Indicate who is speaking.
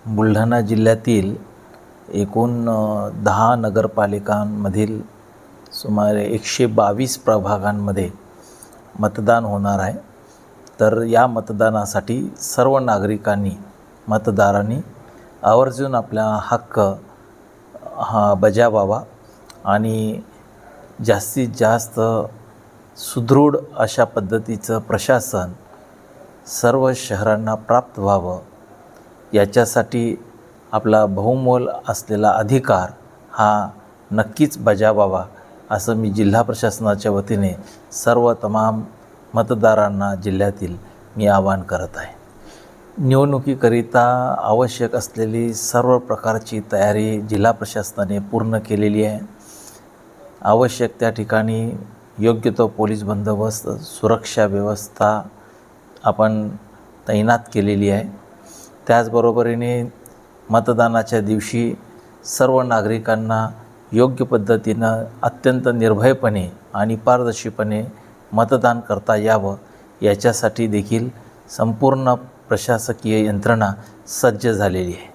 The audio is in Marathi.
Speaker 1: बुलढाणा जिल्ह्यातील एकूण 10 नगरपालिकांमधील सुमारे 122 प्रभागांमध्ये मतदान होणार आहे। तर या मतदानासाठी सर्व नागरिकांनी मतदारांनी आवर्जून आपला हक्क बजावावा आणि जास्तीत जास्त सुदृढ अशा पद्धतीचं प्रशासन सर्व शहरांना प्राप्त व्हावं याच्यासाठी आपला बहुमोल असलेला अधिकार हा नक्कीच बजावावा असं मी जिल्हा प्रशासनाच्या वतीने सर्व तमाम मतदारांना जिल्ह्यातील मी आवाहन करत आहे। निवडणुकीकरिता आवश्यक असलेली सर्व प्रकारची तयारी जिल्हा प्रशासनाने पूर्ण केलेली आहे। आवश्यक त्या ठिकाणी योग्य तो पोलीस बंदोबस्त सुरक्षा व्यवस्था आपण तैनात केलेली आहे। त्याचबरोबरीने मतदानाच्या दिवशी सर्व नागरिकांना योग्य पद्धतीनं अत्यंत निर्भयपणे आणि पारदर्शीपणे मतदान करता यावं याच्यासाठी देखील संपूर्ण प्रशासकीय यंत्रणा सज्ज झालेली आहे।